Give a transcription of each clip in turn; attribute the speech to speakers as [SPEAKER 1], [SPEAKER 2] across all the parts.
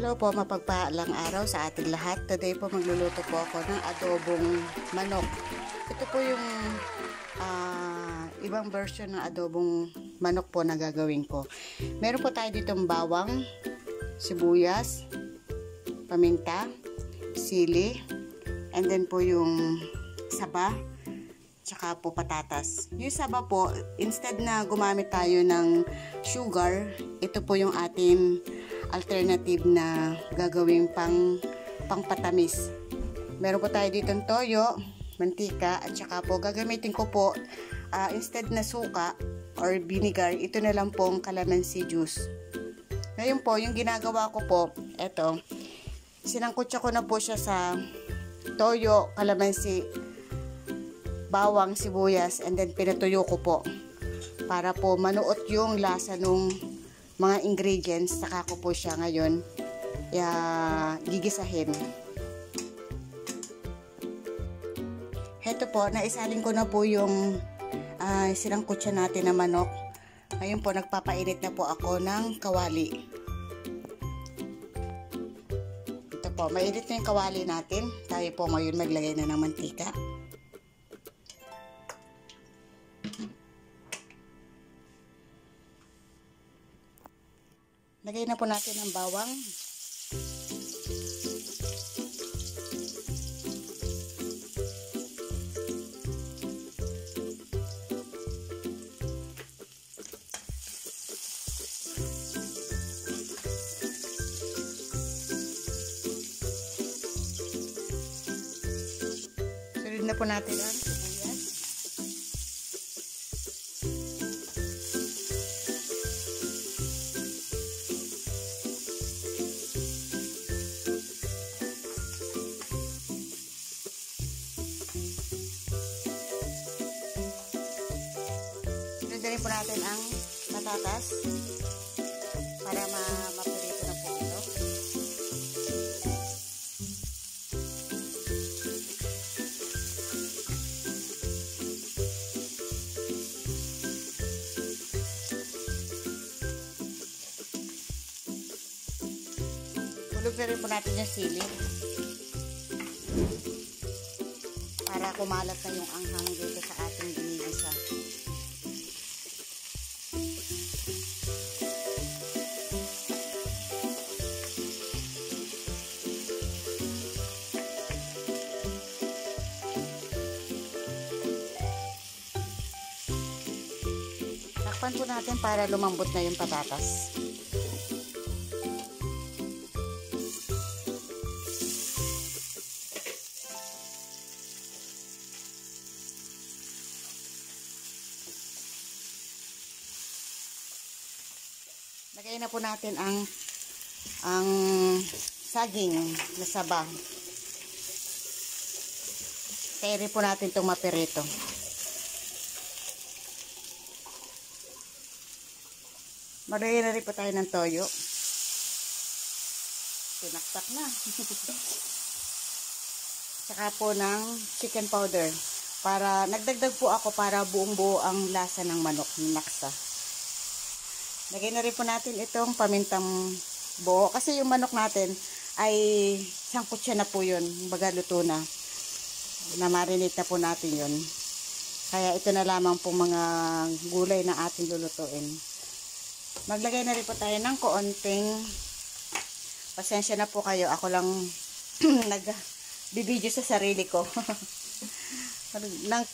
[SPEAKER 1] Hello po, mapagpalang araw sa ating lahat. Today po magluluto po ako ng adobong manok. Ito po yung ibang version ng adobong manok po na gagawin ko. Meron po tayo ditong bawang, sibuyas, paminta, sili, and then po yung saba, tsaka po patatas. Yung saba po, instead na gumamit tayo ng sugar, ito po yung ating alternative na gagawing pangpatamis. Meron po tayo ditong toyo, mantika, at saka po gagamitin ko po instead na suka or vinegar, ito na lang pong calamansi juice. Ngayon po, yung ginagawa ko po, eto, sinangkutsa ko na po siya sa toyo, calamansi, bawang, sibuyas, and then pinatuyo ko po para po manuot yung lasa nung mga ingredients. Saka ko po siya ngayon gigisahin. Heto po, naisalin ko na po yung sinangkutsa natin na manok. Ngayon po, nagpapainit na po ako ng kawali. Ito po, mainit na yung kawali natin. Tayo po ngayon maglagay na ng mantika. Lagay na po natin ang bawang. Sunod na po natin ang sibuyas. Sunod po natin ang patatas para mapirito na po ito. Hulog na rin po natin yung sili para kumalat na yung anghang dito sa ating ginigisa. Takpan po natin para lumambot na yung patatas. Lagay na po natin ang saging na saba. Teri po natin itong mapirito. Maglagay na rin po tayo ng toyo. Tinaktak na. Tsaka po ng chicken powder. Para, nagdagdag po ako para buong buo ang lasa ng manok, ng laksa. Lagay na rin po natin itong pamintang buo. Kasi yung manok natin ay sangkutsa na po yun. Baga luto na. Na-marinate na po natin yun. Kaya ito na lamang po mga gulay na ating lulutuin. Maglagay na rin po tayo ng kaunting, pasensya na po kayo, ako lang nagbibideo sa sarili ko. Ng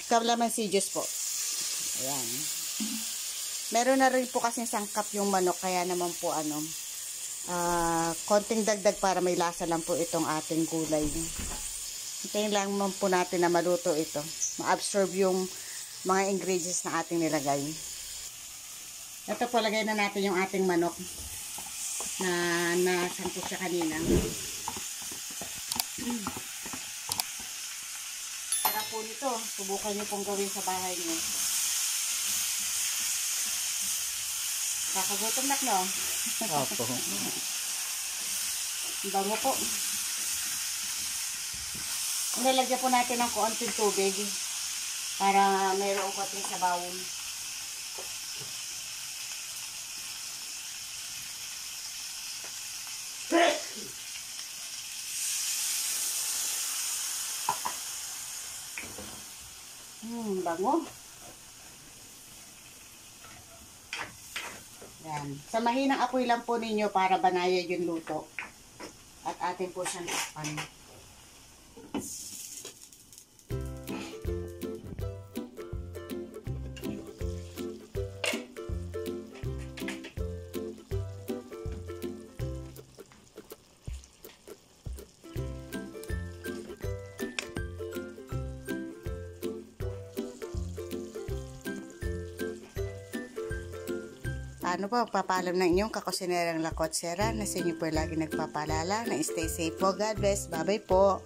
[SPEAKER 1] calamansi juice po. Ayan. Meron na rin po kasing sangkap yung manok, kaya naman po konting dagdag para may lasa lang po itong ating gulay. Hintayin lang po natin na maluto ito. Ma-absorb yung mga ingredients na ating nilagay. Ito po, lagay na natin yung ating manok na nasangkot siya kanina. Sarap po nito. Subukan nyo pong gawin sa bahay nyo. Kakagutom na, no?
[SPEAKER 2] Opo.
[SPEAKER 1] Bango po. Nilagyan po natin ng konting tubig para mayroong konting sabawon. Bango. Yan. Sa mahinang apoy lang po ninyo para banayad yung luto. At atin po siyang takpan. Ano po, papalam ng inyong kakusinerang Lakotsera na sa inyo po lagi nagpapalala na stay safe po. God bless. Bye-bye po.